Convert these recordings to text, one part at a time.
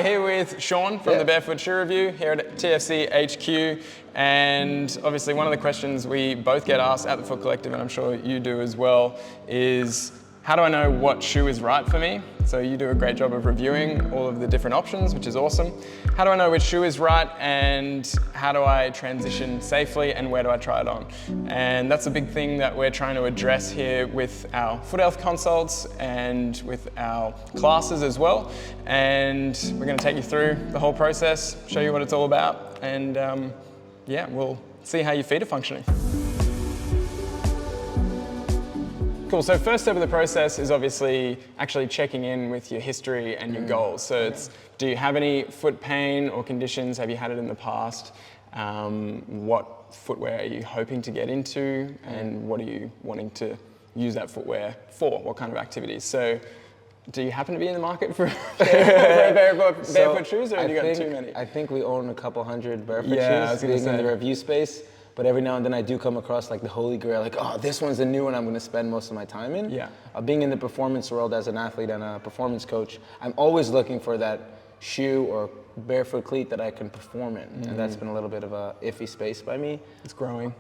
we're here with Sean from the Barefoot Shoe Review here at TFC HQ. And obviously one of the questions we both get asked at the Foot Collective, and I'm sure you do as well, is how do I know what shoe is right for me? So you do a great job of reviewing all of the different options, which is awesome. How do I know which shoe is right, and how do I transition safely, and where do I try it on? And that's a big thing that we're trying to address here with our foot health consults and with our classes as well. And we're going to take you through the whole process, show you what it's all about, and yeah, we'll see how your feet are functioning. Cool, so first step of the process is obviously actually checking in with your history and your goals. So it's, do you have any foot pain or conditions? Have you had it in the past? What footwear are you hoping to get into? And what are you wanting to use that footwear for? What kind of activities? So do you happen to be in the market for barefoot shoes, or have you got too many? I think we own a couple hundred barefoot shoes being in the review space. But every now and then I do come across like the holy grail, like, oh, this one's the new one I'm going to spend most of my time in. Yeah. Being in the performance world as an athlete and a performance coach, I'm always looking for that shoe or barefoot cleat that I can perform in. And that's been a little bit of a iffy space by me. It's growing.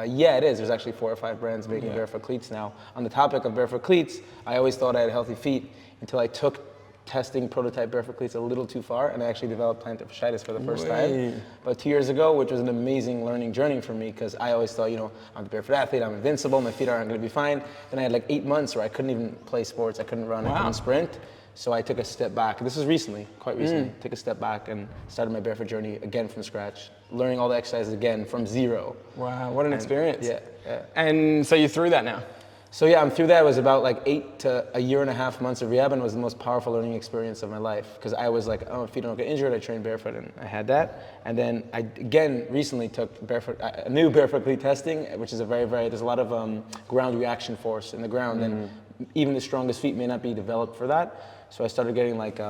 Yeah, it is. There's actually 4 or 5 brands making barefoot cleats now. On the topic of barefoot cleats, I always thought I had healthy feet until I took testing prototype barefoot cleats a little too far, and I actually developed plantar fasciitis for the first time. But 2 years ago, which was an amazing learning journey for me, because I always thought, you know, I'm a barefoot athlete, I'm invincible, my feet aren't going to be fine. Then I had like 8 months where I couldn't even play sports, I couldn't run, I couldn't sprint. So I took a step back. This was recently, quite recently. Took a step back and started my barefoot journey again from scratch, learning all the exercises again from zero. Wow, what an experience. Yeah. And so you're through that now? So yeah, I'm through that. It was about like 8 to a year and a half months of rehab, and it was the most powerful learning experience of my life. Because I was like, oh, my feet don't get injured, I train barefoot, and I had that. And then I, again, recently took a new barefoot cleat testing, which is a there's a lot of ground reaction force in the ground, and even the strongest feet may not be developed for that. So I started getting like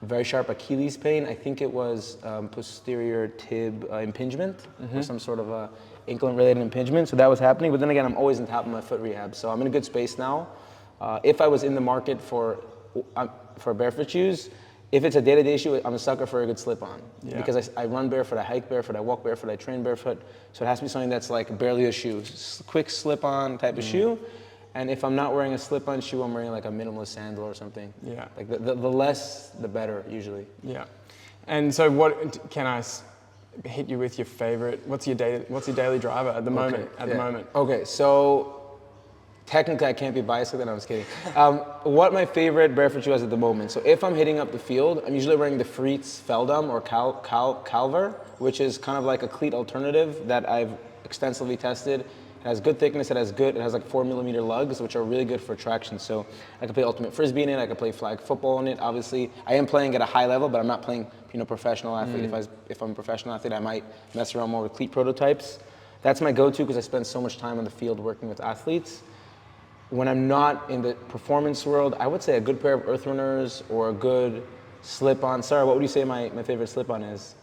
very sharp Achilles pain. I think it was posterior tib impingement, or some sort of ankle-related impingement. So that was happening. But then again, I'm always on top of my foot rehab, so I'm in a good space now. If I was in the market for barefoot shoes, if it's a day-to-day shoe, I'm a sucker for a good slip-on. Because I run barefoot, I hike barefoot, I walk barefoot, I train barefoot. So it has to be something that's like barely a shoe, quick slip-on type of shoe. And if I'm not wearing a slip-on shoe, I'm wearing like a minimalist sandal or something. Yeah. Like the less, the better, usually. Yeah. And so what can I hit you with your favorite? What's your daily driver at the moment? Okay, so technically I can't be biased with it. No, I was kidding. What my favorite barefoot shoe is at the moment. So if I'm hitting up the field, I'm usually wearing the Fritz Feldam or Calver, which is kind of like a cleat alternative that I've extensively tested. It has good thickness, it has like 4mm lugs, which are really good for traction. So I can play ultimate frisbee in it, I can play flag football in it. Obviously, I am playing at a high level, but I'm not playing, professional athlete. If I'm a professional athlete, I might mess around more with cleat prototypes. That's my go-to because I spend so much time on the field working with athletes. When I'm not in the performance world, I would say a good pair of Earth Runners or a good slip-on. Sarah, what would you say my favorite slip-on is?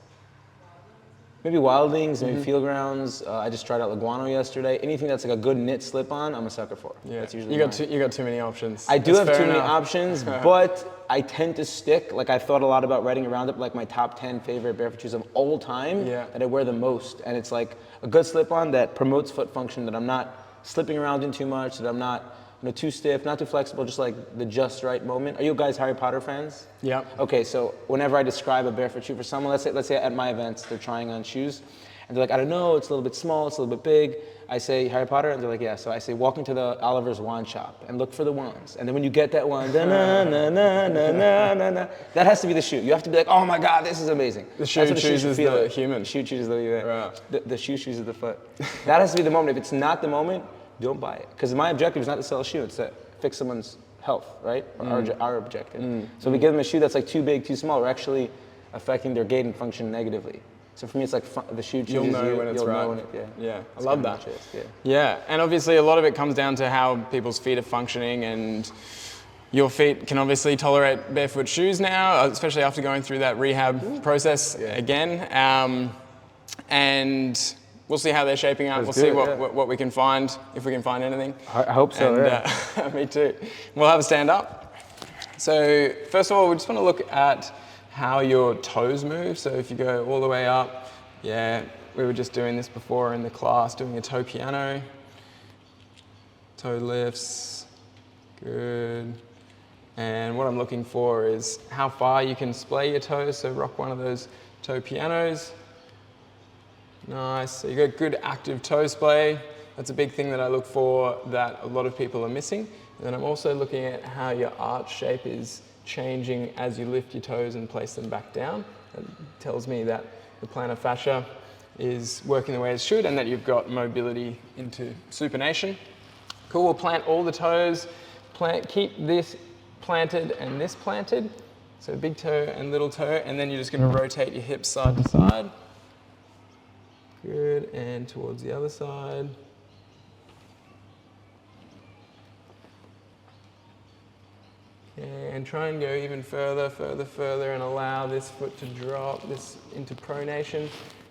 Maybe Wildings, maybe Field Grounds. I just tried out Leguano yesterday. Anything that's like a good knit slip-on, I'm a sucker for. Yeah, that's usually you got too many options. I do have too many options, but I tend to stick. Like I've thought a lot about writing around it, like my top 10 favorite barefoot shoes of all time that I wear the most. And it's like a good slip-on that promotes foot function, that I'm not slipping around in too much, that I'm not too stiff, not too flexible, just like the just right moment. Are you guys Harry Potter fans? Yeah. Okay, so whenever I describe a barefoot shoe for someone, let's say at my events, they're trying on shoes, and they're like, I don't know, it's a little bit small, it's a little bit big. I say, Harry Potter? And they're like, yeah. So I say, walk into the Oliver's wand shop and look for the wands. And then when you get that wand, that has to be the shoe. You have to be like, oh my God, this is amazing. The shoe chooses the human. The shoe chooses the shoe chooses the foot. That has to be the moment. If it's not the moment, don't buy it. Because my objective is not to sell a shoe, it's to fix someone's health, right? Our objective. So if we give them a shoe that's like too big, too small, we're actually affecting their gait and function negatively. So for me, it's like the shoe chooses You'll know when it's right. Yeah, I love that. Yeah, and obviously a lot of it comes down to how people's feet are functioning, and your feet can obviously tolerate barefoot shoes now, especially after going through that rehab process again. And we'll see how they're shaping up. We'll see what we can find, if we can find anything. I hope so, and, me too. We'll have a stand up. So first of all, we just want to look at how your toes move. So if you go all the way up, yeah, we were just doing this before in the class, doing a toe piano. Toe lifts, good. And what I'm looking for is how far you can splay your toes. So rock one of those toe pianos. Nice, so you got good active toe splay. That's a big thing that I look for that a lot of people are missing. And then I'm also looking at how your arch shape is changing as you lift your toes and place them back down. That tells me that the plantar fascia is working the way it should and that you've got mobility into supination. Cool, we'll plant all the toes. Keep this planted and this planted. So big toe and little toe, and then you're just gonna rotate your hips side to side. Good, and towards the other side. And try and go even further, and allow this foot to drop this into pronation.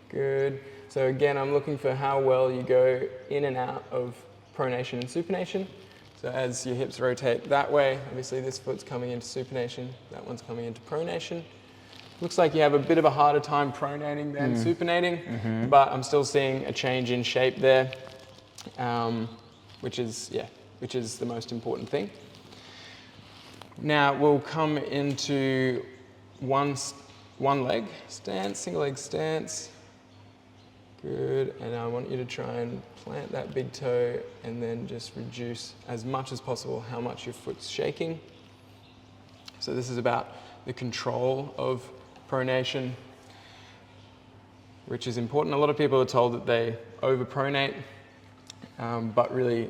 Good. So again, I'm looking for how well you go in and out of pronation and supination. So as your hips rotate that way, obviously this foot's coming into supination, that one's coming into pronation. Looks like you have a bit of a harder time pronating than supinating, but I'm still seeing a change in shape there, which is the most important thing. Now we'll come into one leg stance, single leg stance. Good, and I want you to try and plant that big toe and then just reduce as much as possible how much your foot's shaking. So this is about the control of pronation, which is important. A lot of people are told that they overpronate, but really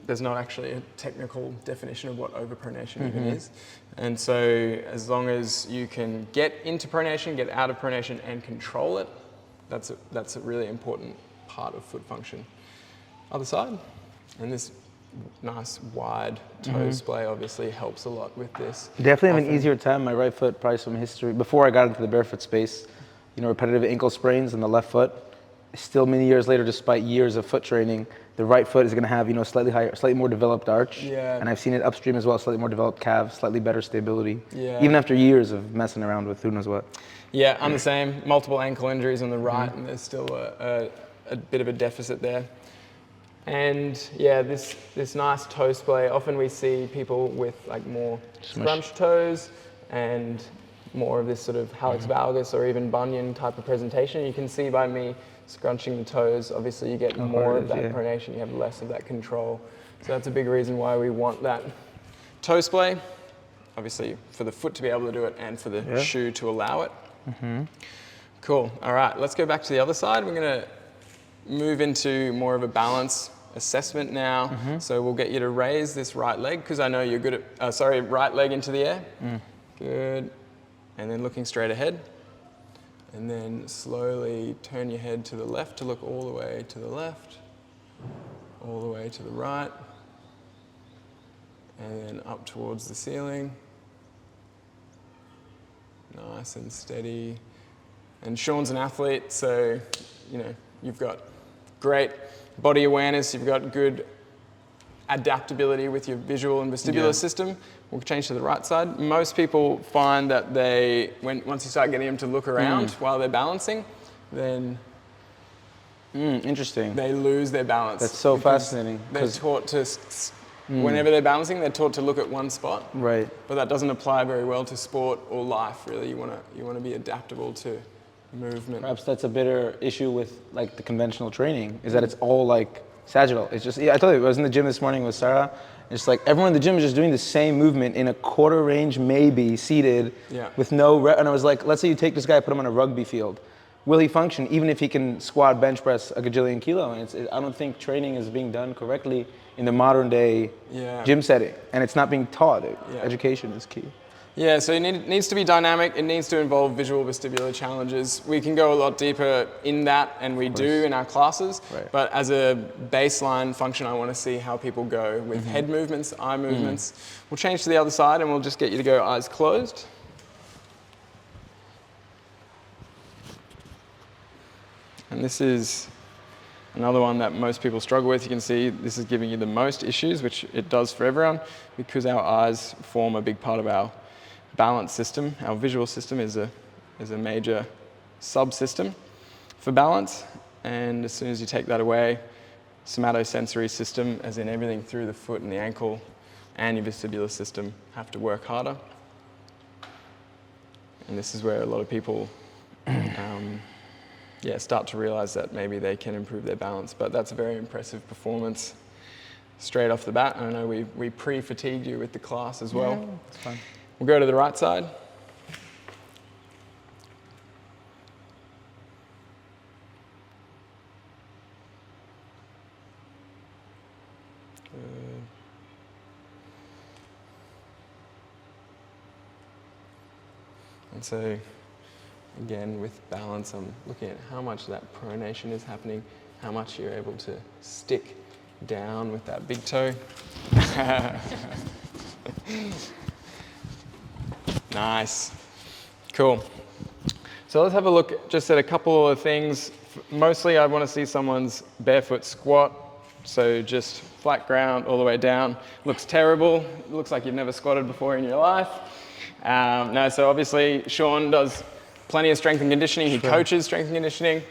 there's not actually a technical definition of what overpronation even is. And so as long as you can get into pronation, get out of pronation and control it, that's a really important part of foot function. Other side, and this nice wide toe splay obviously helps a lot with this. Definitely have an easier time. My right foot, probably some history. Before I got into the barefoot space, repetitive ankle sprains in the left foot. Still many years later, despite years of foot training, the right foot is going to have, slightly higher, slightly more developed arch. Yeah. And I've seen it upstream as well, slightly more developed calves, slightly better stability. Yeah. Even after years of messing around with who knows what. Yeah, I'm the same. Multiple ankle injuries on the right, and there's still a bit of a deficit there. And yeah, this nice toe splay. Often we see people with like more scrunched toes and more of this sort of hallux valgus or even bunion type of presentation. You can see by me scrunching the toes, obviously you get more of that pronation, you have less of that control. So that's a big reason why we want that toe splay, obviously for the foot to be able to do it and for the shoe to allow it. Cool, all right, let's go back to the other side. We're gonna move into more of a balance assessment now. So we'll get you to raise this right leg, because I know you're good at, right leg into the air. Good, and then looking straight ahead. And then slowly turn your head to the left to look all the way to the left, all the way to the right, and then up towards the ceiling. Nice and steady. And Sean's an athlete, so you've got great body awareness, you've got good adaptability with your visual and vestibular system. We'll change to the right side. Most people find that once you start getting them to look around while they're balancing, then interesting. They lose their balance. That's so fascinating. They're taught to, whenever they're balancing, they're taught to look at one spot. Right. But that doesn't apply very well to sport or life, really. You want to be adaptable to movement. Perhaps that's a bigger issue with like the conventional training, is that it's all like sagittal. It's just, I told you, I was in the gym this morning with Sarah. It's like everyone in the gym is just doing the same movement in a quarter range, maybe seated, with no and I was like, let's say you take this guy, put him on a rugby field. Will he function even if he can squat, bench press a gajillion kilo? And I don't think training is being done correctly in the modern day gym setting, and it's not being taught. Education is key. Yeah, so it needs to be dynamic. It needs to involve visual vestibular challenges. We can go a lot deeper in that, and we do in our classes. Right. But as a baseline function, I want to see how people go with head movements, eye movements. We'll change to the other side, and we'll just get you to go eyes closed. And this is Another one that most people struggle with, you can see this is giving you the most issues, which it does for everyone, because our eyes form a big part of our balance system. Our visual system is a major subsystem for balance, and as soon as you take that away, somatosensory system, as in everything through the foot and the ankle, and your vestibular system have to work harder. And this is where a lot of people start to realize that maybe they can improve their balance. But that's a very impressive performance straight off the bat. I know we pre-fatigued you with the class as well. Yeah, it's fine. We'll go to the right side. And so, again, with balance, I'm looking at how much that pronation is happening, how much you're able to stick down with that big toe. Nice. Cool. So let's have a look just at a couple of things. Mostly I want to see someone's barefoot squat. So just flat ground all the way down. Looks terrible. Looks like you've never squatted before in your life. So obviously Sean does plenty of strength and conditioning. He coaches strength and conditioning.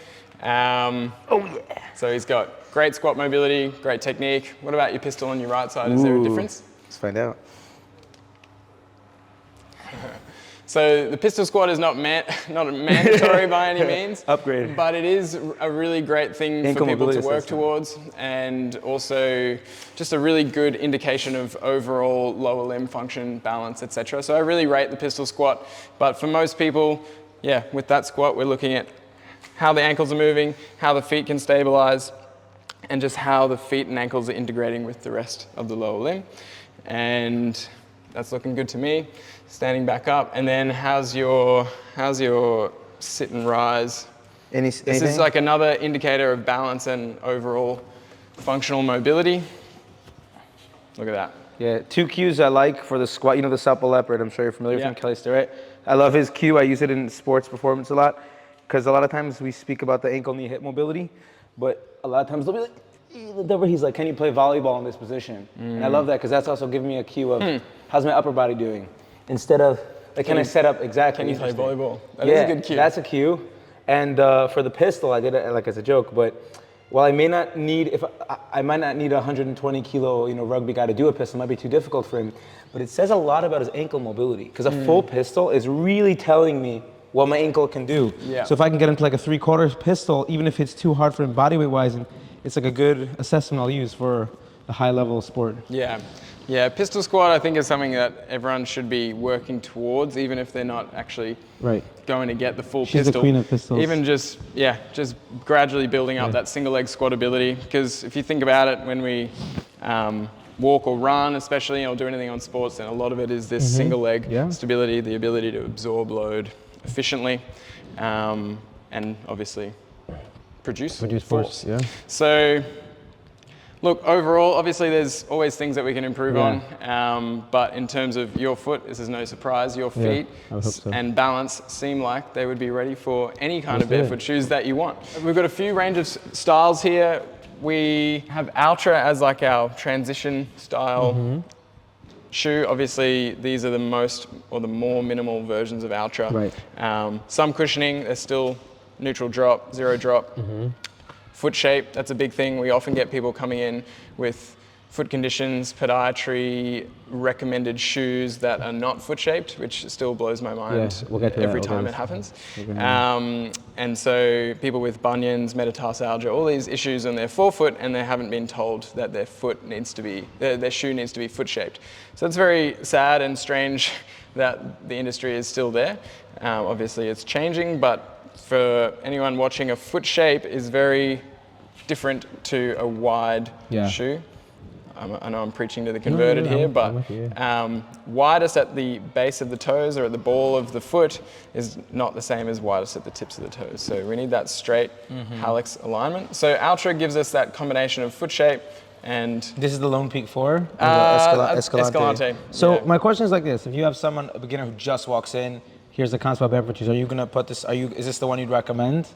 So he's got great squat mobility, great technique. What about your pistol on your right side? Is there a difference? Let's find out. So the pistol squat is not mandatory by any means. Upgrade. But it is a really great thing for people to work towards, and also just a really good indication of overall lower limb function, balance, etc. So I really rate the pistol squat. But for most people, with that squat, we're looking at how the ankles are moving, how the feet can stabilize, and just how the feet and ankles are integrating with the rest of the lower limb. And that's looking good to me. Standing back up, and then how's your sit and rise? This is like another indicator of balance and overall functional mobility. Look at that. Yeah, 2 cues I like for the squat. You know the supple leopard, I'm sure you're familiar from Kelly Starrett. I love his cue. I use it in sports performance a lot, because a lot of times we speak about the ankle, knee, hip mobility, but a lot of times they'll be like, he's like, can you play volleyball in this position? And I love that, because that's also giving me a cue of how's my upper body doing? Instead of, like, can I set up exactly? Can you play volleyball? That is a good cue. That's a cue. And for the pistol, I did it like as a joke, but while I may not need, I might not need a 120 kilo, rugby guy to do a pistol, it might be too difficult for him, but it says a lot about his ankle mobility, because a full pistol is really telling me what my ankle can do. Yeah. So if I can get into like a 3/4 pistol, even if it's too hard for him bodyweight wise, and it's like a good assessment I'll use for a high level sport. Yeah, pistol squat I think is something that everyone should be working towards, even if they're not actually going to get the full pistol. She's the queen of pistols. Even just gradually building up that single leg squat ability, because if you think about it, when we walk or run especially, or do anything on sports, then a lot of it is this single leg stability, the ability to absorb load efficiently, and obviously produce force. Yeah. So look, overall, obviously there's always things that we can improve on, but in terms of your foot, this is no surprise, your feet and balance seem like they would be ready for any kind of barefoot shoes that you want. We've got a few range of styles here. We have Ultra as like our transition style shoe. Obviously, these are the more minimal versions of Ultra. Some cushioning, there's still neutral drop, zero drop. Foot shape, that's a big thing. We often get people coming in with foot conditions, podiatry recommended shoes that are not foot shaped, which still blows my mind every time it happens. And so people with bunions, metatarsalgia, all these issues on their forefoot, and they haven't been told that their foot needs to be, their shoe needs to be foot shaped. So it's very sad and strange that the industry is still there. Obviously it's changing, but for anyone watching, a foot shape is very different to a wide shoe. I know I'm preaching to the converted here, but widest at the base of the toes or at the ball of the foot is not the same as widest at the tips of the toes. So we need that straight hallux alignment. So Ultra gives us that combination of foot shape, and this is the Lone Peak 4? Escalante. So my question is like this: if you have someone, a beginner who just walks in, here's the concept of barefoot shoes, are you gonna put this, is this the one you'd recommend?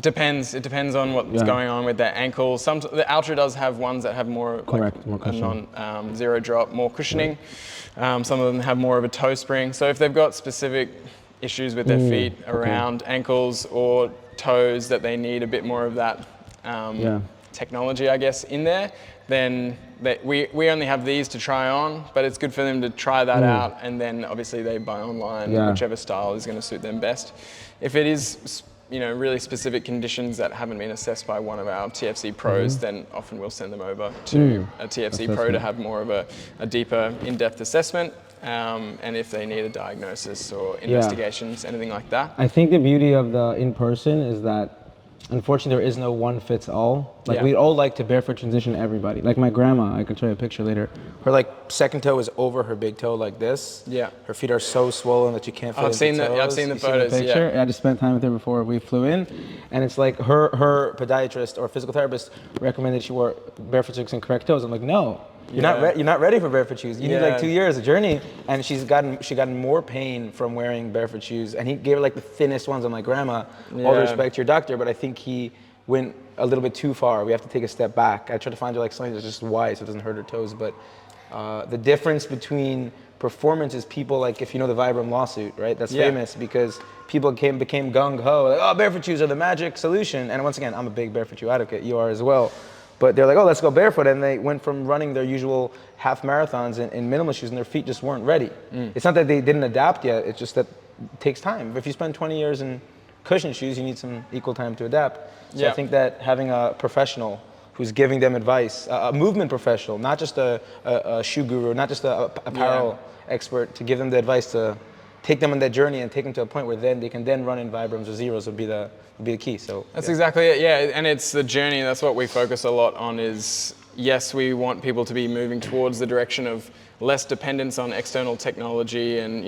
Depends. It depends on what's going on with their ankle. The Ultra does have ones that have more, more cushioning. Zero drop, more cushioning. Some of them have more of a toe spring. So if they've got specific issues with their feet around ankles or toes that they need a bit more of that technology, I guess, in there, then we only have these to try on, but it's good for them to try that out, and then obviously they buy online whichever style is going to suit them best. If it is really specific conditions that haven't been assessed by one of our TFC pros, then often we'll send them over to a TFC pro to have more of a deeper, in-depth assessment, and if they need a diagnosis or investigations, anything like that. I think the beauty of the in-person is that unfortunately there is no one fits all. Like we'd all like to barefoot transition everybody. Like my grandma, I can show you a picture later. Her like second toe is over her big toe like this. Yeah. Her feet are so swollen that you can't fit into toes. I've seen the photos. Seen the picture? Yeah. I just spent time with her before we flew in, and it's like her podiatrist or physical therapist recommended she wore barefoot shoes and correct toes. I'm like, no. You're not ready for barefoot shoes. You need like 2 years of journey, and she gotten more pain from wearing barefoot shoes. And he gave her like the thinnest ones. I'm like, Grandma, all the respect to your doctor, but I think he went a little bit too far. We have to take a step back. I tried to find her like something that's just wide so it doesn't hurt her toes. But the difference between performance is people like, if you know the Vibram lawsuit, right? That's famous because people became gung ho, like, oh, barefoot shoes are the magic solution. And once again, I'm a big barefoot shoe advocate. You are as well. But they're like, oh, let's go barefoot. And they went from running their usual half marathons in minimalist shoes and their feet just weren't ready. It's not that they didn't adapt yet. It's just that it takes time. If you spend 20 years in cushion shoes, you need some equal time to adapt. So I think that having a professional who's giving them advice, a movement professional, not just a shoe guru, not just a apparel expert, to give them the advice to take them on that journey and take them to a point where then they can then run in Vibrams or Zeros would be the key. So that's exactly it. Yeah, and it's the journey. That's what we focus a lot on. Is yes, we want people to be moving towards the direction of less dependence on external technology and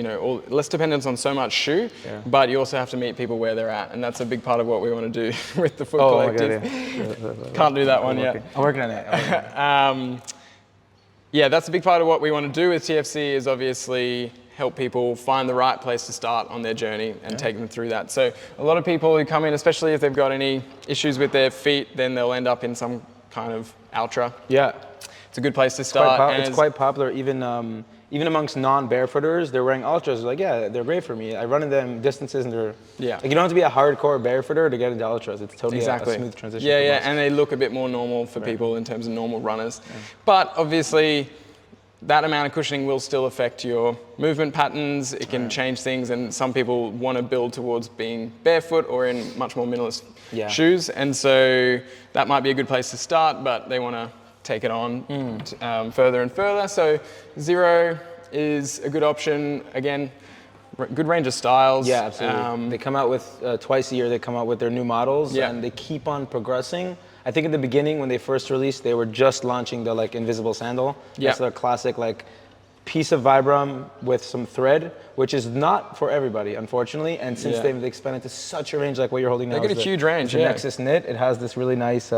less dependence on so much shoe. But you also have to meet people where they're at, and that's a big part of what we want to do with the Foot Collective. Can't do that one yet. I'm working on it. That's a big part of what we want to do with TFC is obviously help people find the right place to start on their journey and take them through that. So a lot of people who come in, especially if they've got any issues with their feet, then they'll end up in some kind of Ultra. Yeah. It's a good place to start. It's quite popular even amongst non-barefooters. They're wearing Ultras. Like, yeah, they're great for me. I run in them distances and they're, like, you don't have to be a hardcore barefooter to get into Ultras. It's totally a smooth transition. Yeah, and they look a bit more normal for people in terms of normal runners. But obviously, that amount of cushioning will still affect your movement patterns. It can change things, and some people want to build towards being barefoot or in much more minimalist shoes. And so that might be a good place to start, but they want to take it on further and further. So Zero is a good option. Again, good range of styles. Yeah, absolutely. They come out with, twice a year, they come out with their new models, and they keep on progressing. I think at the beginning when they first released, they were just launching the like invisible sandal. That's their classic like piece of Vibram with some thread, which is not for everybody, unfortunately. And since they've expanded to such a range like what you're holding now, they got a huge range. The Nexus Knit, it has this really nice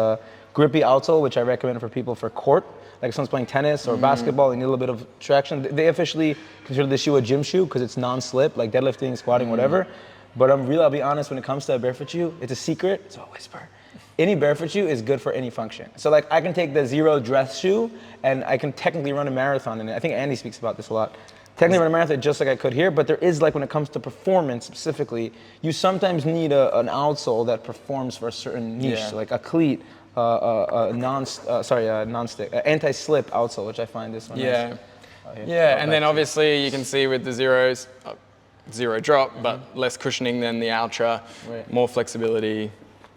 grippy outsole, which I recommend for people for court. Like if someone's playing tennis or basketball, and need a little bit of traction. They officially consider this shoe a gym shoe because it's non-slip, like deadlifting, squatting, whatever. But I'll be honest, when it comes to a barefoot shoe, it's a secret. It's a whisper. Any barefoot shoe is good for any function. So like I can take the Zero dress shoe and I can technically run a marathon in it. I think Andy speaks about this a lot. Technically run a marathon just like I could here, but there is like when it comes to performance specifically, you sometimes need an outsole that performs for a certain niche, like a cleat, anti-slip outsole, which I find this one nice. And then obviously you can see with the Zeros, zero drop, but less cushioning than the Ultra, more flexibility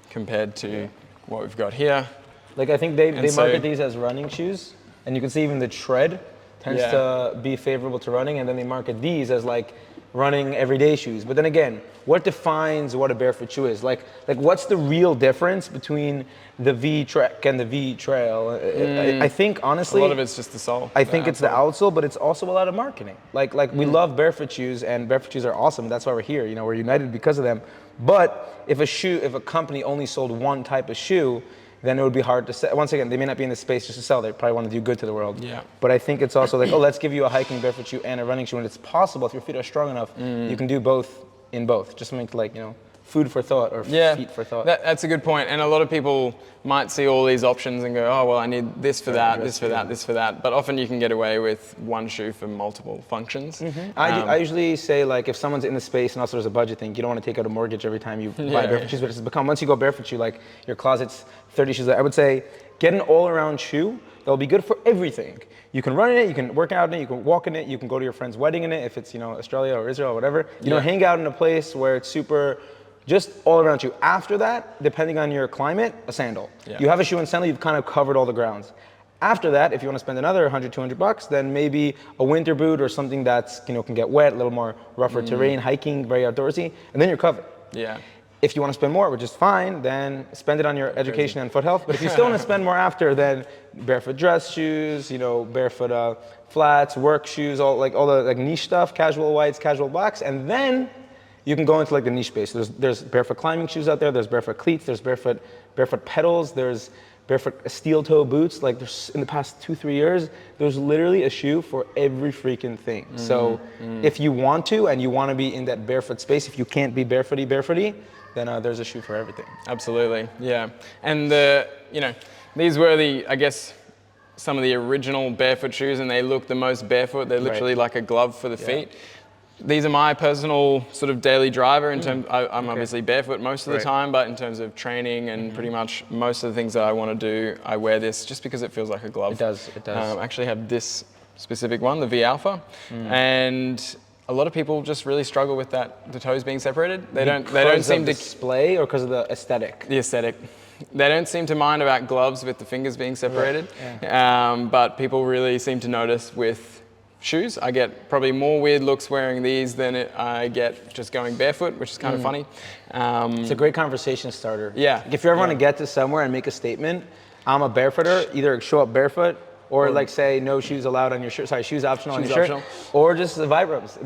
compared to what we've got here. Like I think they market these as running shoes, and you can see even the tread tends to be favorable to running, and then they market these as like running everyday shoes. But then again, what defines what a barefoot shoe is? Like what's the real difference between the V-Trek and the V-Trail? I think honestly, a lot of it's just the sole. I think it's the outsole, but it's also a lot of marketing. Like we love barefoot shoes, and barefoot shoes are awesome. That's why we're here. We're united because of them. But if a company only sold one type of shoe, then it would be hard to sell. Once again, they may not be in the space just to sell. They probably want to do good to the world. But I think it's also like, let's give you a hiking barefoot shoe and a running shoe. And it's possible if your feet are strong enough, you can do both in both. Just something to food for thought or feet for thought. That's a good point. And a lot of people might see all these options and go, oh, well, I need this for that, this for that, this for that. But often you can get away with one shoe for multiple functions. I usually say, like, if someone's in the space and also there's a budget thing, you don't want to take out a mortgage every time you buy barefoot shoes. But it's become, once you go barefoot shoe, like your closet's 30 shoes. I would say get an all-around shoe that'll be good for everything. You can run in it, you can work out in it, you can walk in it, you can go to your friend's wedding in it if it's, Australia or Israel or whatever. You know, hang out in a place where it's super, just all around you. After that, depending on your climate, a sandal. You have a shoe and sandal, you've kind of covered all the grounds. After that, if you want to spend another $100, $200, then maybe a winter boot or something that's, can get wet, a little more rougher terrain, hiking, very outdoorsy, and then you're covered. If you want to spend more, which is fine, then spend it on your education and foot health. But if you still want to spend more after, then barefoot dress shoes, barefoot flats, work shoes, all the niche stuff, casual whites, casual blacks, and then you can go into the niche space. There's barefoot climbing shoes out there. There's barefoot cleats. There's barefoot pedals. There's barefoot steel toe boots. Like, there's, in the past 2-3 years, there's literally a shoe for every freaking thing. So if you want to and you want to be in that barefoot space, if you can't be barefooty, then there's a shoe for everything. Absolutely, yeah. And these were some of the original barefoot shoes, and they look the most barefoot. They're literally like a glove for the feet. These are my personal sort of daily driver in terms, I'm obviously barefoot most of the time, but in terms of training and pretty much most of the things that I want to do, I wear this just because it feels like a glove. It does. I actually have this specific one, the V Alpha, and a lot of people just really struggle with the toes being separated. They don't seem to display, or because of the aesthetic. The aesthetic. They don't seem to mind about gloves with the fingers being separated, but people really seem to notice with shoes. I get probably more weird looks wearing these than I get just going barefoot, which is kind of funny. It's a great conversation starter. Yeah. If you ever want to get to somewhere and make a statement, I'm a barefooter, either show up barefoot, or say no shoes allowed on your shirt. Sorry, shoes optional on your shirt. Or just the Vibrams.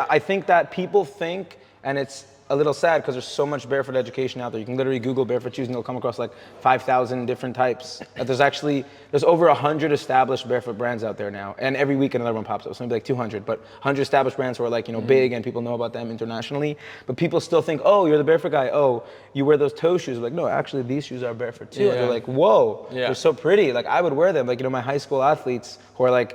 I think that people think, and it's a little sad because there's so much barefoot education out there. You can literally Google barefoot shoes and you'll come across 5,000 different types. There's over 100 established barefoot brands out there now, and every week another one pops up. So maybe 200, but 100 established brands who are big and people know about them internationally. But people still think, oh, you're the barefoot guy. Oh, you wear those toe shoes. No, actually these shoes are barefoot too. They're like, whoa, they're so pretty. I would wear them. My high school athletes who are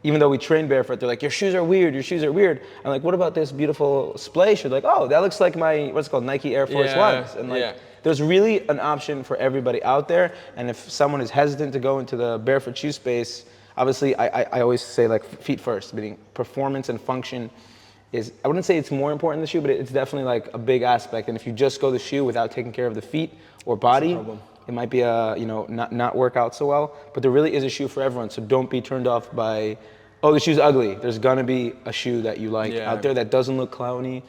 even though we train barefoot, they're like, your shoes are weird. I'm like, what about this beautiful splay shoe? Like, oh, that looks like my, what's it called, Nike Air Force Ones. And there's really an option for everybody out there. And if someone is hesitant to go into the barefoot shoe space, obviously I always say feet first, meaning performance and function is, I wouldn't say it's more important than the shoe, but it's definitely a big aspect. And if you just go the shoe without taking care of the feet or body, it might be not work out so well, but there really is a shoe for everyone. So don't be turned off by, oh, the shoe's ugly. There's gonna be a shoe that you like out there that doesn't look clowny.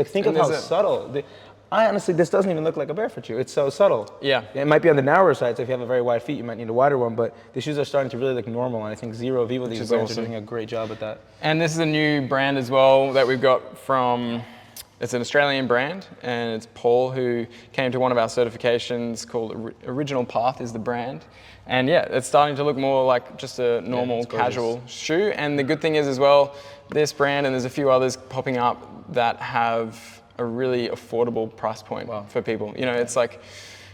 Think of how subtle. Honestly, this doesn't even look like a barefoot shoe. It's so subtle. It might be on the narrower side, so if you have very wide feet, you might need a wider one, but the shoes are starting to really look normal, and I think Zero, Vivo, these brands are doing a great job at that. And this is a new brand as well that we've got from, it's an Australian brand, and it's Paul who came to one of our certifications called Original Path is the brand. And it's starting to look more like just a normal casual shoe. And the good thing is as well, this brand, and there's a few others popping up that have a really affordable price point for people. It's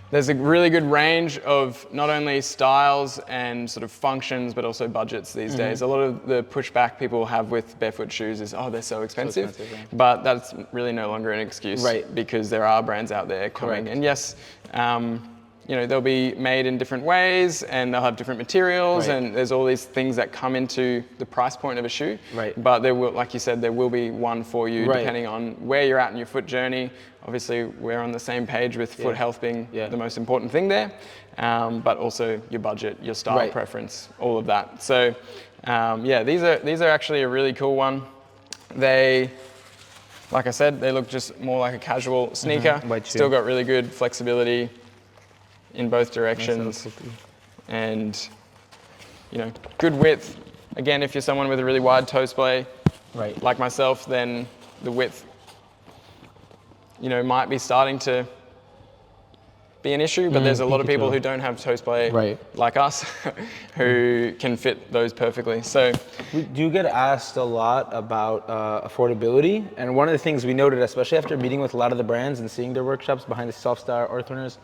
there's a really good range of not only styles and sort of functions, but also budgets these days. A lot of the pushback people have with barefoot shoes is, oh, they're so expensive. But that's really no longer an excuse, because there are brands out there coming. And yes, they'll be made in different ways, and they'll have different materials, and there's all these things that come into the price point of a shoe. But there will, like you said, there will be one for you depending on where you're at in your foot journey. Obviously, we're on the same page with foot health being the most important thing there, but also your budget, your style preference, all of that. So, these are actually a really cool one. They, like I said, they look just more like a casual sneaker. Still got really good flexibility in both directions, and good width. Again, if you're someone with a really wide toe splay, like myself, then the width might be starting to be an issue, but there's a lot of people who don't have toe splay like us who can fit those perfectly. So we do get asked a lot about affordability, and one of the things we noted, especially after meeting with a lot of the brands and seeing their workshops behind the self-style earth runners,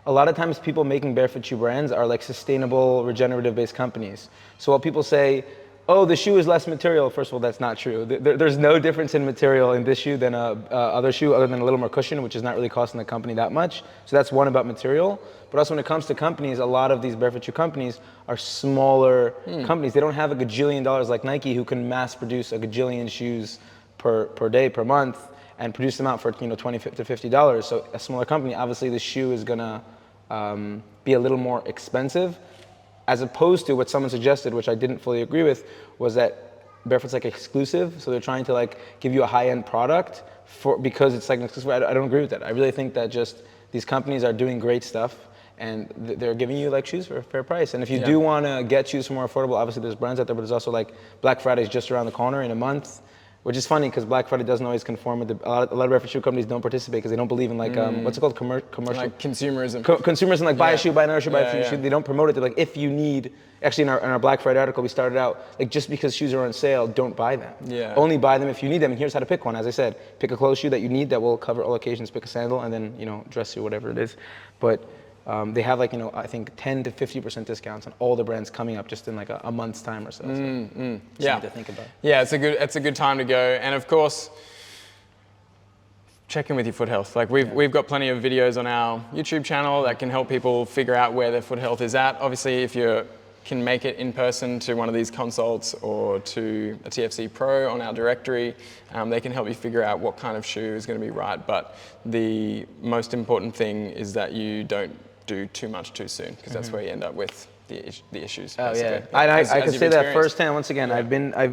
a lot of times people making barefoot shoe brands are like sustainable, regenerative based companies. So while people say, oh, the shoe is less material, first of all, that's not true. There's no difference in material in this shoe than other shoe, other than a little more cushion, which is not really costing the company that much. So that's one about material. But also when it comes to companies, a lot of these barefoot shoe companies are smaller companies. They don't have a gajillion dollars like Nike, who can mass produce a gajillion shoes per day, per month, and produce them out for $20 to $50. So a smaller company, obviously the shoe is gonna be a little more expensive. As opposed to what someone suggested, which I didn't fully agree with, was that barefoot's like exclusive. So they're trying to like give you a high-end product because it's like an exclusive. I don't agree with that. I really think that just these companies are doing great stuff, and they're giving you like shoes for a fair price. And if you do want to get shoes for more affordable, obviously there's brands out there, but there's also like Black Friday's just around the corner in a month. Which is funny because Black Friday doesn't always conform with a lot of barefoot shoe companies don't participate because they don't believe in like what's it called, commercial, like consumerism. Consumerism, like buy a shoe, buy another shoe, buy a shoe. They don't promote it. They're like, if you need, actually in our Black Friday article we started out like, just because shoes are on sale, don't buy them. Only buy them if you need them. And here's how to pick one. As I said, pick a clothes shoe that you need that will cover all occasions. Pick a sandal, and then dress shoe, whatever it is. But they have like I think 10 to 50% discounts on all the brands coming up just in like a month's time or so. Something to think about. Yeah, it's a good time to go. And of course, check in with your foot health. Like we've got plenty of videos on our YouTube channel that can help people figure out where their foot health is at. Obviously, if you can make it in person to one of these consults or to a TFC Pro on our directory, they can help you figure out what kind of shoe is going to be right. But the most important thing is that you don't do too much too soon, because that's where you end up with the issues. Oh basically. yeah, I can say that firsthand. Once again,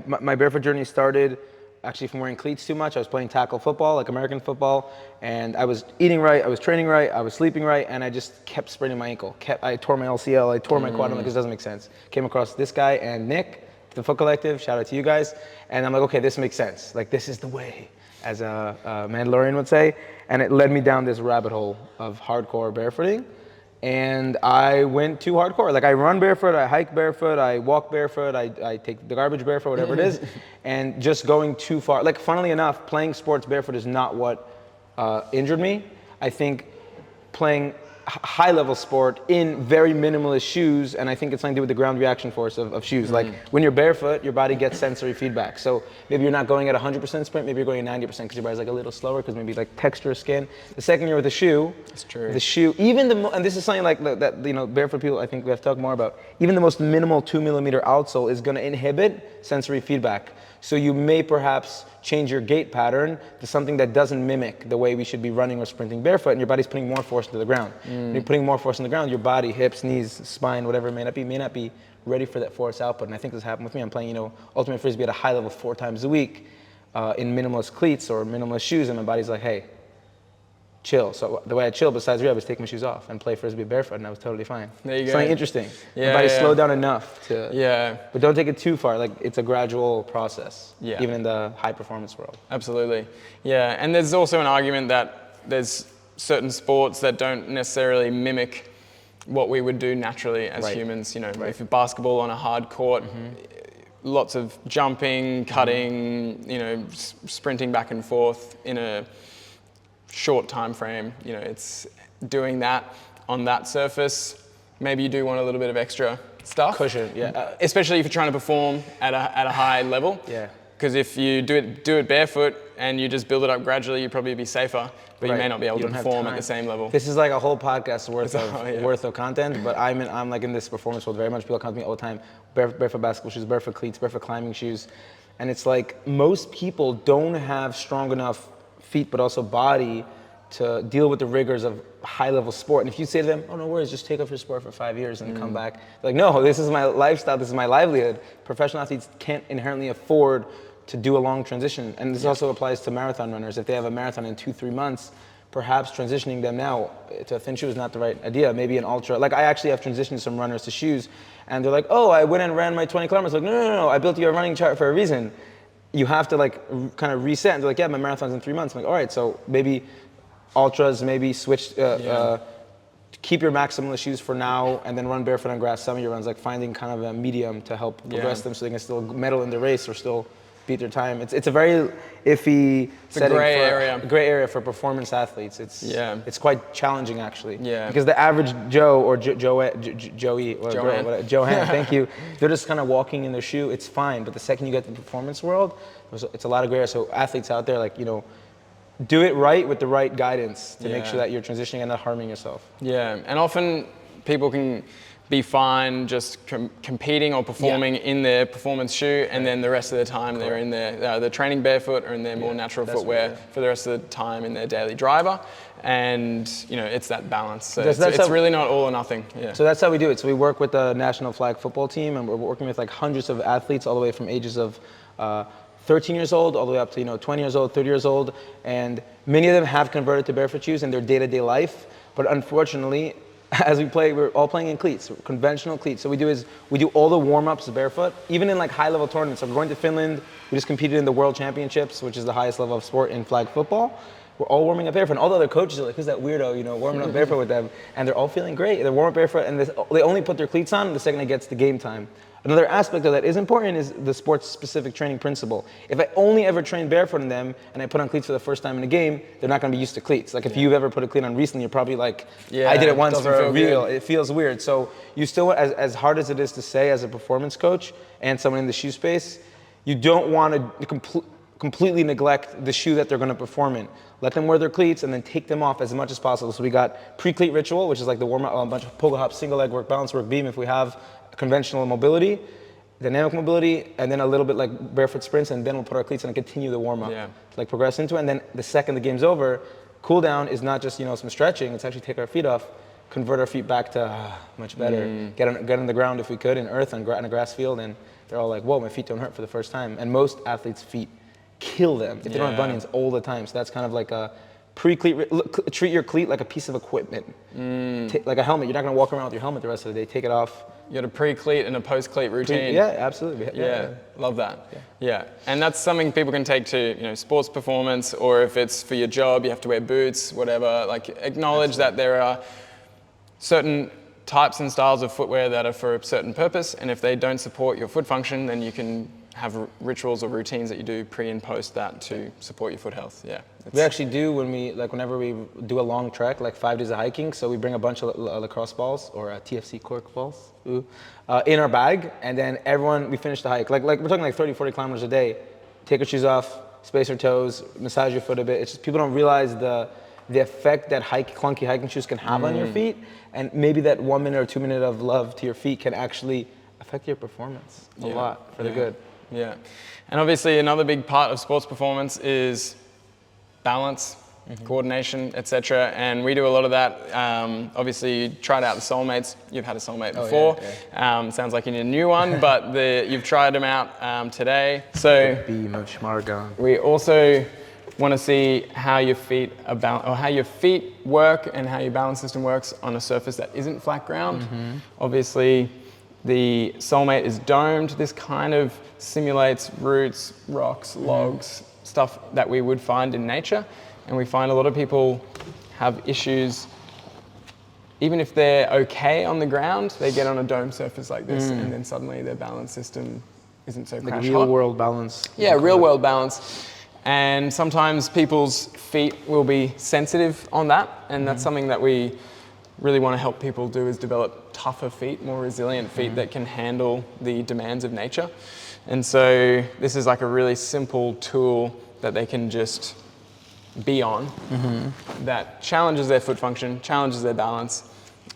my barefoot journey started actually from wearing cleats too much. I was playing tackle football, like American football, and I was eating right, I was training right, I was sleeping right, and I just kept spraining my ankle. I tore my LCL, I tore my quad. I'm like, this doesn't make sense. Came across this guy and Nick, the Foot Collective, shout out to you guys, and I'm like, okay, this makes sense. Like, this is the way, as a Mandalorian would say, and it led me down this rabbit hole of hardcore barefooting. And I went too hardcore. Like, I run barefoot, I hike barefoot, I walk barefoot, I take the garbage barefoot, whatever it is. And just going too far. Like, funnily enough, playing sports barefoot is not what injured me. I think playing high-level sport in very minimalist shoes, and I think it's something to do with the ground reaction force of shoes. Like, when you're barefoot, your body gets sensory feedback. So maybe you're not going at 100% sprint, maybe you're going at 90% because your body's like a little slower because maybe like texture of skin. The second you're with a shoe, that's true. The shoe, even and this is something like that, barefoot people, I think we have to talk more about. Even the most minimal 2mm outsole is going to inhibit sensory feedback. So you may perhaps change your gait pattern to something that doesn't mimic the way we should be running or sprinting barefoot, and your body's putting more force into the ground. When you're putting more force in the ground, your body, hips, knees, spine, whatever it may not be ready for that force output. And I think this happened with me. I'm playing, ultimate frisbee at a high level 4 times a week in minimalist cleats or minimalist shoes, and my body's like, hey, chill. So the way I chill, besides rehab, is take my shoes off and play frisbee barefoot, and I was totally fine. There you go. Something interesting. My body slowed down enough to. Yeah. But don't take it too far. Like, it's a gradual process. Yeah. Even in the high performance world. Absolutely. Yeah. And there's also an argument that there's certain sports that don't necessarily mimic what we would do naturally as humans. If you're basketball on a hard court, lots of jumping, cutting, sprinting back and forth in a short time frame. It's doing that on that surface. Maybe you do want a little bit of extra stuff. Cushion, especially if you're trying to perform at a high level. Yeah. Because if you do it barefoot and you just build it up gradually, you'd probably be safer, but you may not be able to perform at the same level. This is like a whole podcast worth of content, but I'm like in this performance world very much. People come to me all the time, barefoot basketball shoes, barefoot cleats, barefoot climbing shoes. And it's like, most people don't have strong enough feet, but also body to deal with the rigors of high-level sport. And if you say to them, oh, no worries, just take up your sport for 5 years and come back. They're like, no, this is my lifestyle, this is my livelihood. Professional athletes can't inherently afford to do a long transition. And this also applies to marathon runners. If they have a marathon in 2-3 months, perhaps transitioning them now to a thin shoe is not the right idea. Maybe an ultra. Like, I actually have transitioned some runners to shoes, and they're like, oh, I went and ran my 20 kilometers. Like, no, I built you a running chart for a reason. You have to kind of reset. And they're like, yeah, my marathon's in 3 months. I'm like, all right, so maybe ultras, maybe switch to keep your maximalist shoes for now and then run barefoot on grass some of your runs, like finding kind of a medium to help progress them so they can still medal in the race or still beat their time. It's a very iffy setting, gray area for performance athletes. It's quite challenging actually. Yeah. Because the average Joe or Joey or Johan, thank you, they're just kind of walking in their shoe. It's fine, but the second you get to the performance world, it's a lot of gray area. So athletes out there, like, you know, do it right with the right guidance to make sure that you're transitioning and not harming yourself. Yeah, and often people can be fine just competing or performing in their performance shoe, and then the rest of the time they're in their training barefoot or in their more natural footwear for the rest of the time in their daily driver. And you know, it's that balance. So it's really not all or nothing. Yeah. So that's how we do it. So we work with the national flag football team, and we're working with like hundreds of athletes all the way from ages of 13 years old all the way up to 20 years old, 30 years old, and many of them have converted to barefoot shoes in their day-to-day life. But unfortunately, as we play, we're all playing in cleats, conventional cleats. So we do all the warm-ups barefoot, even in like high-level tournaments. So we're going to Finland. We just competed in the World Championships, which is the highest level of sport in flag football. We're all warming up barefoot. And all the other coaches are like, who's that weirdo, warming up barefoot with them? And they're all feeling great. They're warming up barefoot, and they only put their cleats on the second it gets to game time. Another aspect of that is important is the sports-specific training principle. If I only ever train barefoot in them and I put on cleats for the first time in a game, they're not going to be used to cleats. Like if you've ever put a cleat on recently, you're probably like, I did it once for real. It feels weird. So you still, as hard as it is to say as a performance coach and someone in the shoe space, you don't want to completely neglect the shoe that they're going to perform in. Let them wear their cleats and then take them off as much as possible. So we got pre-cleat ritual, which is like the warm-up, a bunch of pogo hop, single leg work, balance work, beam if we have conventional mobility, dynamic mobility, and then a little bit like barefoot sprints, and then we'll put our cleats on and continue the warm-up. Like progress into it, and then the second the game's over, cool down is not just some stretching, it's actually take our feet off, convert our feet back to much better, get on the ground if we could, in earth, on a grass field, and they're all like, whoa, my feet don't hurt for the first time. And most athletes' feet kill them if they don't have bunions all the time. So that's kind of like a pre-cleat, treat your cleat like a piece of equipment. Like a helmet, you're not gonna walk around with your helmet the rest of the day, take it off. You got a pre-cleat and a post-cleat routine. Yeah, absolutely. Yeah, love that. Yeah, and that's something people can take to sports performance, or if it's for your job, you have to wear boots, whatever. Like acknowledge that there are certain types and styles of footwear that are for a certain purpose, and if they don't support your foot function, then you can have rituals or routines that you do pre and post that to support your foot health. Yeah. We actually do whenever we do a long trek, like 5 days of hiking, so we bring a bunch of lacrosse balls or TFC cork balls in our bag, and then we finish the hike. Like we're talking like 30, 40 kilometers a day. Take your shoes off, space your toes, massage your foot a bit. It's just people don't realize the effect that clunky hiking shoes can have on your feet, and maybe that 1 minute or 2 minutes of love to your feet can actually affect your performance a lot for the good. Yeah, and obviously another big part of sports performance is balance, coordination, etc. And we do a lot of that. Obviously, you tried out the soulmates. You've had a soulmate before. Sounds like you need a new one, but you've tried them out today. So we also want to see how your feet how your feet work and how your balance system works on a surface that isn't flat ground. Obviously, the soulmate is domed. This kind of simulates roots, rocks, logs, stuff that we would find in nature. And we find a lot of people have issues, even if they're okay on the ground, they get on a dome surface like this, and then suddenly their balance system isn't so crash hot. Real world balance. Yeah, real world balance. And sometimes people's feet will be sensitive on that, and that's something that we really want to help people do, is develop tougher feet, more resilient feet that can handle the demands of nature. And so this is like a really simple tool that they can just be on that challenges their foot function, challenges their balance,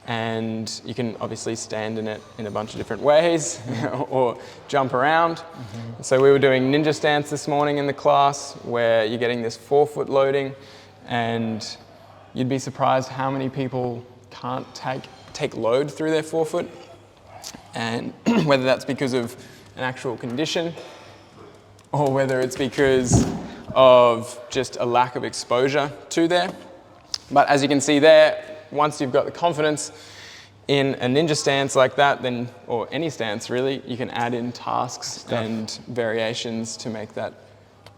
and you can obviously stand in it in a bunch of different ways or jump around. So we were doing ninja stance this morning in the class, where you're getting this 4-foot loading, and you'd be surprised how many people can't take load through their 4-foot, and whether that's because of an actual condition or whether it's because of just a lack of exposure to there. But as you can see there, once you've got the confidence in a ninja stance like that, then, or any stance really, you can add in tasks and variations to make that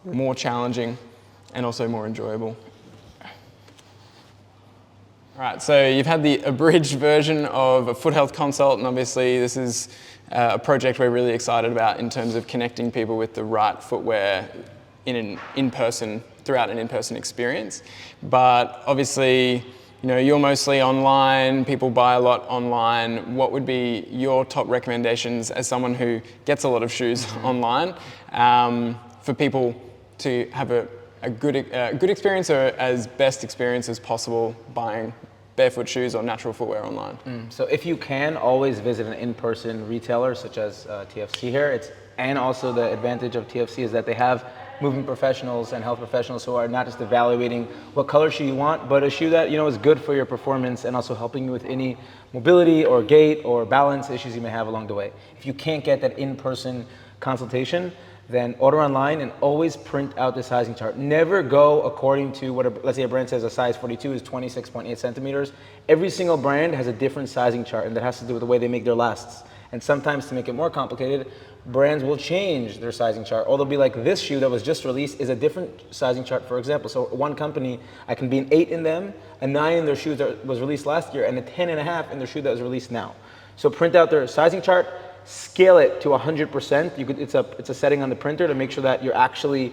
more challenging and also more enjoyable. Right, so you've had the abridged version of a foot health consult, and obviously this is a project we're really excited about in terms of connecting people with the right footwear throughout an in-person experience. But obviously, you're mostly online, people buy a lot online. What would be your top recommendations as someone who gets a lot of shoes online for people to have a good experience, or as best experience as possible buying barefoot shoes or natural footwear online? So if you can, always visit an in-person retailer such as TFC here. And also the advantage of TFC is that they have movement professionals and health professionals who are not just evaluating what color shoe you want, but a shoe that is good for your performance and also helping you with any mobility or gait or balance issues you may have along the way. If you can't get that in-person consultation, then order online and always print out the sizing chart. Never go according to let's say a brand says a size 42 is 26.8 centimeters. Every single brand has a different sizing chart, and that has to do with the way they make their lasts. And sometimes, to make it more complicated, brands will change their sizing chart, or they'll be like, this shoe that was just released is a different sizing chart, for example. So one company, I can be an 8 in them, a 9 in their shoe that was released last year, and a 10.5 in their shoe that was released now. So print out their sizing chart, scale it to 100%. It's a setting on the printer to make sure that you're actually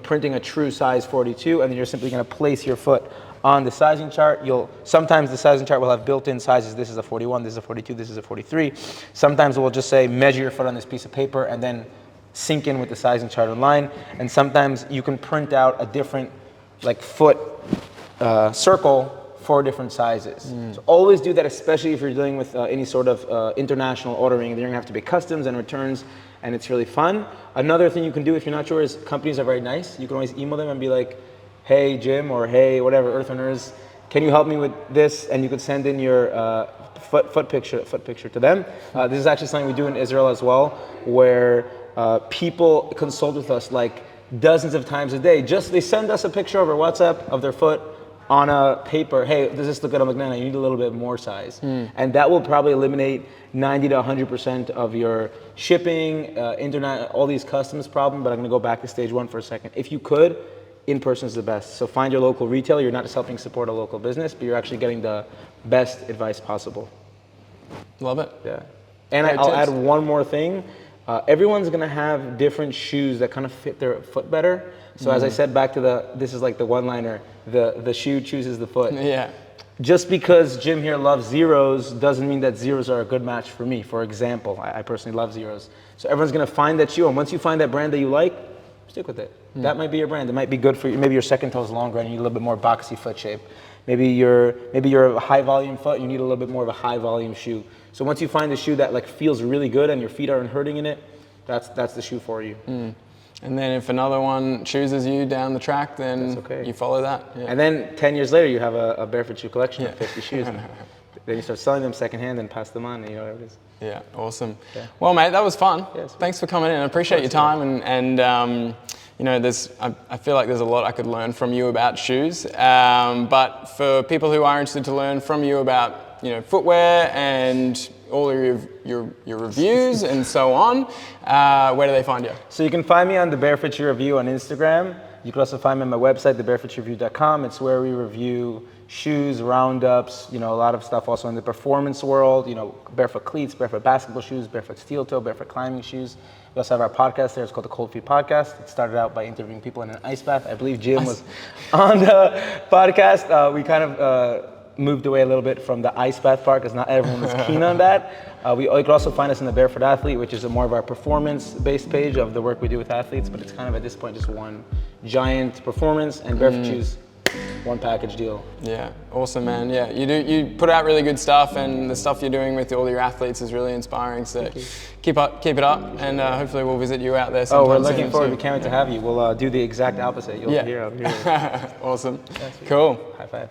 printing a true size 42, and then you're simply going to place your foot on the sizing chart. Sometimes the sizing chart will have built-in sizes. This is a 41, this is a 42, this is a 43. Sometimes it will just say measure your foot on this piece of paper and then sync in with the sizing chart online. And sometimes you can print out a different foot circle for different sizes. So always do that, especially if you're dealing with any sort of international ordering. Then you're gonna have to pay customs and returns, and it's really fun. Another thing you can do if you're not sure is, companies are very nice. You can always email them and be like, hey Jim, or hey whatever, Earthrunners, can you help me with this? And you could send in your foot picture to them. This is actually something we do in Israel as well, where people consult with us dozens of times a day. They send us a picture over WhatsApp of their foot on a paper. Hey, does this look good? I'm like, no, you need a little bit more size. And that will probably eliminate 90 to 100% of your shipping, internet, all these customs problems. But I'm gonna go back to stage one for a second. If you could, in-person is the best. So find your local retailer. You're not just helping support a local business, but you're actually getting the best advice possible. Love it. Yeah. And I'll add one more thing. Everyone's gonna have different shoes that kind of fit their foot better. So as I said, back to this is like the one-liner, the shoe chooses the foot. Yeah. Just because Jim here loves zeros doesn't mean that zeros are a good match for me. For example, I personally love zeros. So everyone's gonna find that shoe, and once you find that brand that you like, stick with it. That might be your brand. It might be good for you. Maybe your second toe is longer and you need a little bit more boxy foot shape. Maybe you're a high volume foot, you need a little bit more of a high volume shoe. So once you find a shoe that feels really good and your feet aren't hurting in it, that's the shoe for you. And then if another one chooses you down the track, then you follow that. Yeah. And then 10 years later, you have a barefoot shoe collection of 50 shoes. And then you start selling them secondhand and pass them on, and you know what it is. Yeah, awesome. Yeah. Well, mate, that was fun. Yeah, thanks for coming in. I appreciate your time. And you know, I feel like there's a lot I could learn from you about shoes. But for people who are interested to learn from you about, you know, footwear and all of your reviews and so on, where do they find you? So you can find me on the Barefoot Shoe Review on Instagram. You can also find me on my website, thebarefootshoereview.com. It's where we review shoes, roundups, you know, a lot of stuff also in the performance world, you know, barefoot cleats, barefoot basketball shoes, barefoot steel toe, barefoot climbing shoes. We also have our podcast there. It's called the Cold Feet Podcast. It started out by interviewing people in an ice bath. I believe Jim was on the podcast. We kind of moved away a little bit from the ice bath part because not everyone was keen on that. You can also find us in the Barefoot Athlete, which is more of our performance-based page of the work we do with athletes, but it's kind of at this point just one giant performance and barefoot shoes, one package deal. Yeah, awesome, man. Yeah, you put out really good stuff, and the stuff you're doing with all your athletes is really inspiring. So keep it up, and hopefully we'll visit you out there sometime. Oh, we're looking forward. We can't wait to have you. We'll do the exact opposite. You'll hear. Awesome. Cool. High five.